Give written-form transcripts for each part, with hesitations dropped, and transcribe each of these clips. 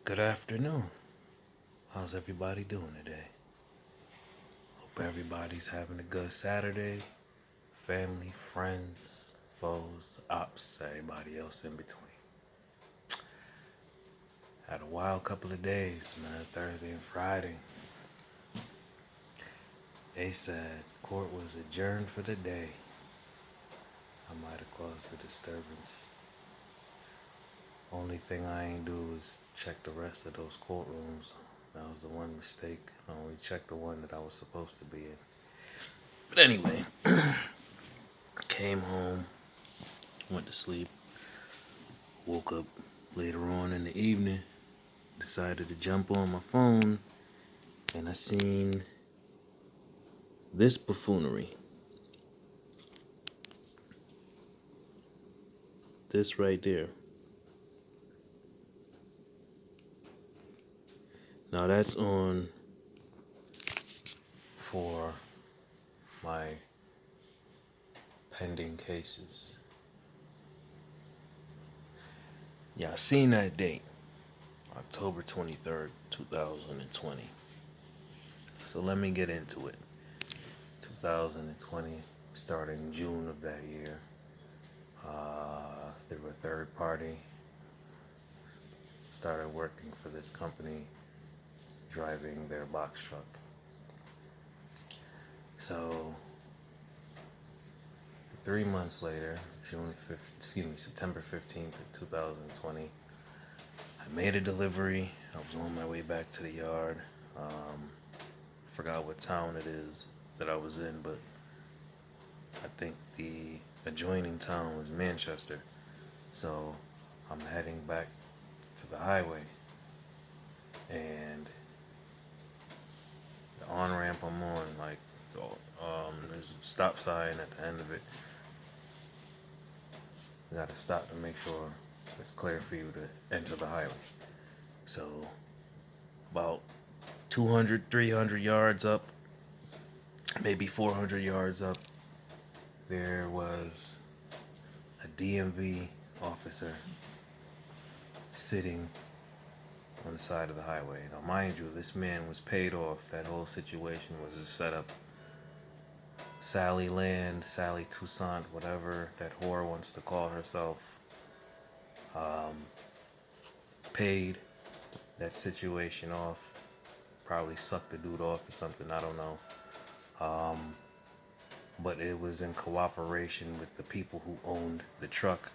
Good afternoon. How's everybody doing today? Hope everybody's having a good Saturday. Family, friends, foes, ops, everybody else in between. Had a wild couple of days, man. Thursday and Friday. They said court was adjourned for the day. I might have caused a disturbance. Only thing I ain't do is check the rest of those courtrooms. That was the one mistake. I only checked the one that I was supposed to be in. But anyway, came home, went to sleep, woke up later on in the evening, decided to jump on my phone, and I seen this buffoonery. This right there. Now that's on for my pending cases. Yeah, I seen that date, October 23rd, 2020. So let me get into it. 2020, starting June of that year, through a third party, started working for this company, driving their box truck. So 3 months later, September 15th, 2020, I made a delivery. I was on my way back to the yard. Forgot what town it is that I was in, but I think the adjoining town was Manchester. So I'm heading back to the highway, and the on ramp I'm on, like, there's a stop sign at the end of it. You gotta stop to make sure it's clear for you to enter the highway. So about 200, 300 yards up, maybe 400 yards up, there was a DMV officer sitting on the side of the highway. Now, mind you, this man was paid off. That whole situation was a setup. Sallie Land, Sallie Toussaint, whatever that whore wants to call herself, um, paid that situation off. Probably sucked the dude off or something, I don't know. But it was in cooperation with the people who owned the truck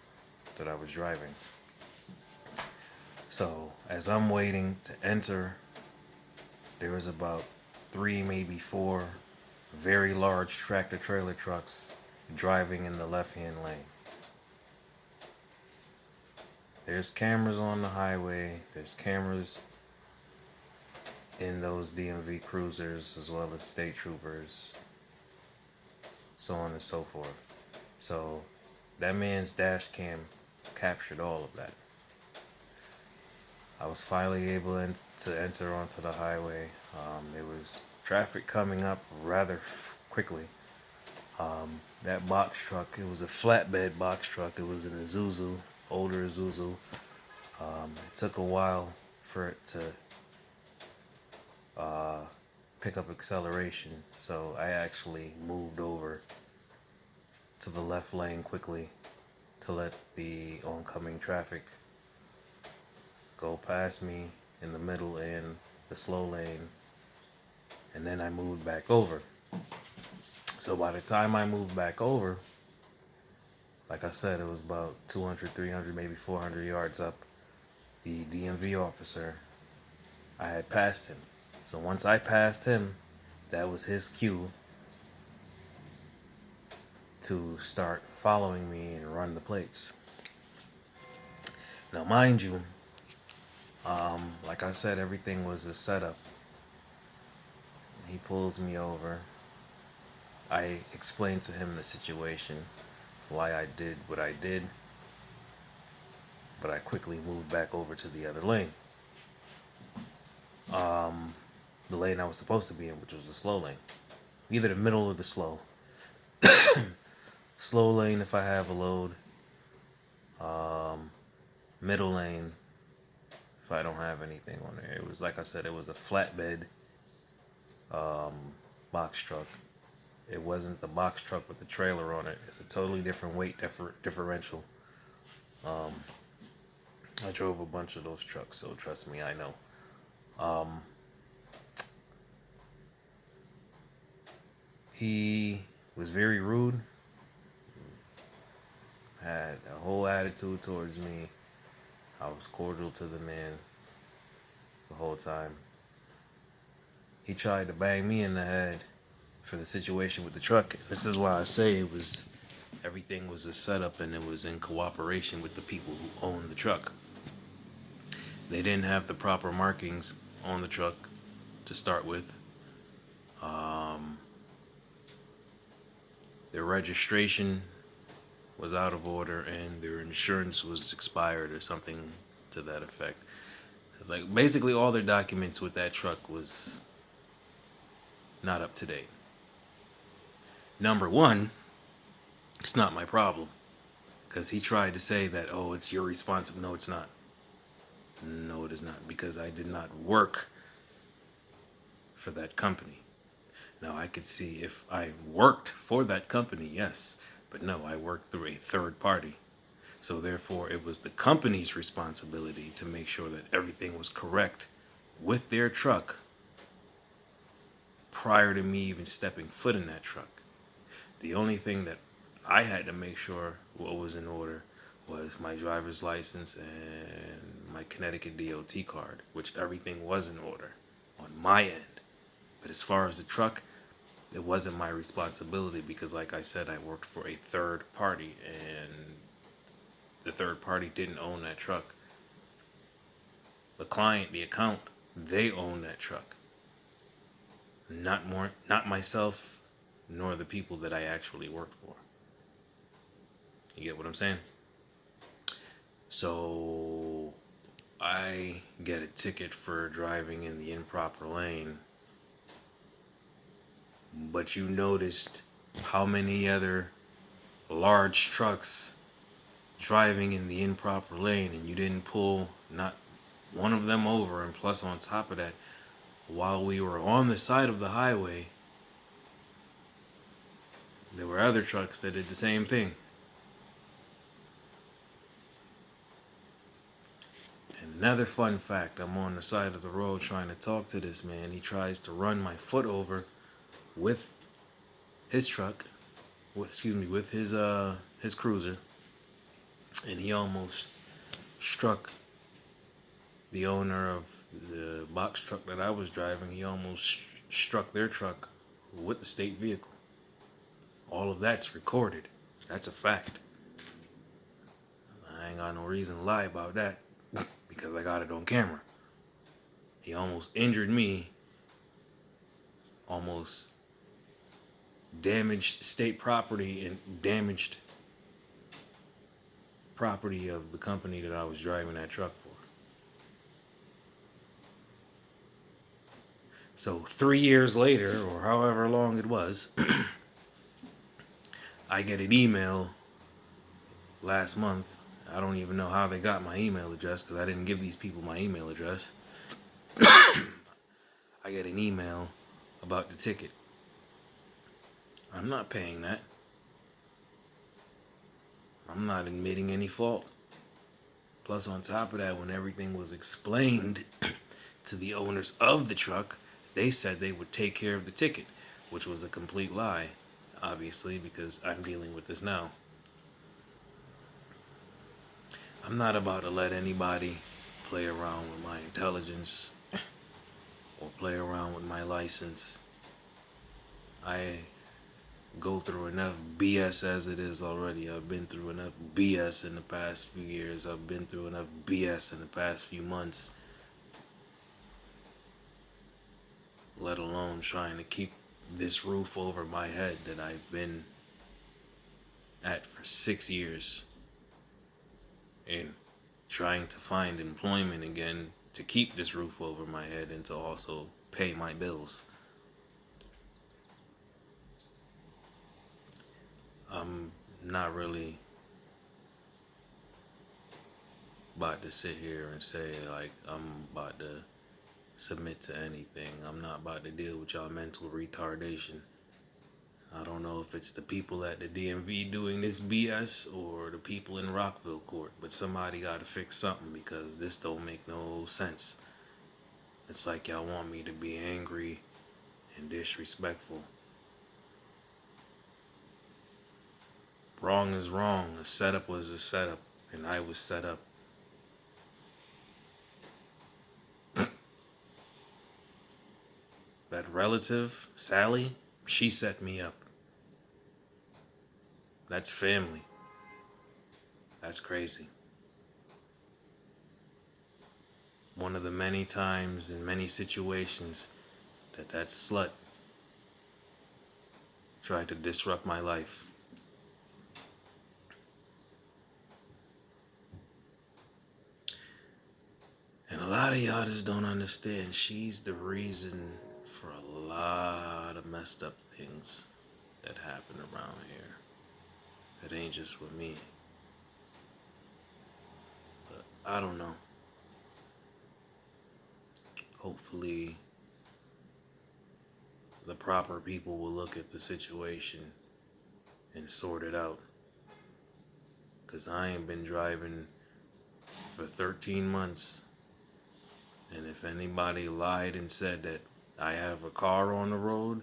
that I was driving. So as I'm waiting to enter, there was about 3, maybe 4 very large tractor trailer trucks driving in the left-hand lane. There's cameras on the highway. There's cameras in those DMV cruisers, as well as state troopers, so on and so forth. So that man's dash cam captured all of that. I was finally able to enter onto the highway. There was traffic coming up rather quickly. That box truck, it was a flatbed box truck. It was an Isuzu, older Isuzu. It took a while for it to pick up acceleration, so I actually moved over to the left lane quickly to let the oncoming traffic go past me in the middle and the slow lane, and then I moved back over. So by the time I moved back over, like I said, it was about 200, 300, maybe 400 yards up. The DMV officer, I had passed him. So once I passed him, that was his cue to start following me and run the plates. Now, mind you, like I said, everything was a setup. He pulls me over. I explained to him the situation, why I did what I did, but I quickly moved back over to the other lane. The lane I was supposed to be in, which was the slow lane. Either the middle or the slow. Slow lane if I have a load. Middle lane if if I don't have anything on there. It was, like I said, it was a flatbed box truck. It wasn't the box truck with the trailer on it. It's a totally different weight differential. I drove a bunch of those trucks, so trust me, I know. He was very rude, had a whole attitude towards me. I was cordial to the man the whole time. He tried to bang me in the head for the situation with the truck. This is why I say everything was a setup, and it was in cooperation with the people who owned the truck. They didn't have the proper markings on the truck to start with. Their registration was out of order, and their insurance was expired or something to that effect. It's like basically all their documents with that truck was not up to date. Number one, it's not my problem, because he tried to say that, oh, it's your responsibility. No, it's not. No, it is not, because I did not work for that company. Now, I could see if I worked for that company, yes, but no, I worked through a third party. So therefore, it was the company's responsibility to make sure that everything was correct with their truck prior to me even stepping foot in that truck. The only thing that I had to make sure what was in order was my driver's license and my Connecticut DOT card, which everything was in order on my end. But as far as the truck, it wasn't my responsibility, because like I said, I worked for a third party, and the third party didn't own that truck. The client, the account, they own that truck. Not myself, nor the people that I actually worked for. You get what I'm saying? So I get a ticket for driving in the improper lane, but you noticed how many other large trucks driving in the improper lane, and you didn't pull not one of them over. And plus, on top of that, while we were on the side of the highway, there were other trucks that did the same thing. And another fun fact, I'm on the side of the road trying to talk to this man. He tries to run my foot over with his truck, with his cruiser, and he almost struck the owner of the box truck that I was driving. He almost struck their truck with the state vehicle. All of that's recorded. That's a fact. I ain't got no reason to lie about that, because I got it on camera. He almost injured me, almost damaged state property and damaged property of the company that I was driving that truck for. So 3 years later, or however long it was, I get an email last month. I don't even know how they got my email address, because I didn't give these people my email address. I get an email about the ticket. I'm not paying that. I'm not admitting any fault. Plus, on top of that, when everything was explained to the owners of the truck, they said they would take care of the ticket, which was a complete lie, obviously, because I'm dealing with this now. I'm not about to let anybody play around with my intelligence or play around with my license. I go through enough BS as it is already. I've been through enough BS in the past few years. I've been through enough BS in the past few months, let alone trying to keep this roof over my head that I've been at for 6 years, and trying to find employment again to keep this roof over my head and to also pay my bills. I'm not really about to sit here and say like I'm about to submit to anything. I'm not about to deal with y'all mental retardation. I don't know if it's the people at the DMV doing this BS or the people in Rockville court, but somebody got to fix something because this don't make no sense. It's like y'all want me to be angry and disrespectful. Wrong is wrong. A setup was a setup, and I was set up. That relative, Sallie, she set me up. That's family. That's crazy. One of the many times in many situations that slut tried to disrupt my life. And a lot of y'all just don't understand. She's the reason for a lot of messed up things that happen around here. It ain't just with me. But I don't know. Hopefully, the proper people will look at the situation and sort it out. Because I ain't been driving for 13 months. And if anybody lied and said that I have a car on the road,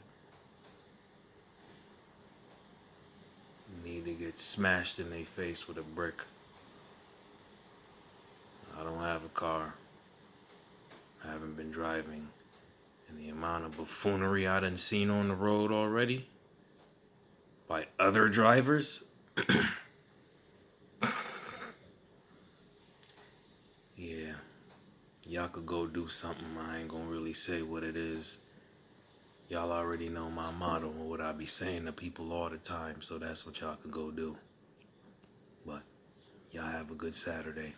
need to get smashed in their face with a brick. I don't have a car. I haven't been driving. And the amount of buffoonery I done seen on the road already by other drivers, yeah, y'all could go do something. I ain't gonna really say what it is. Y'all already know my motto and what I be saying to people all the time, so that's what y'all could go do. But y'all have a good Saturday.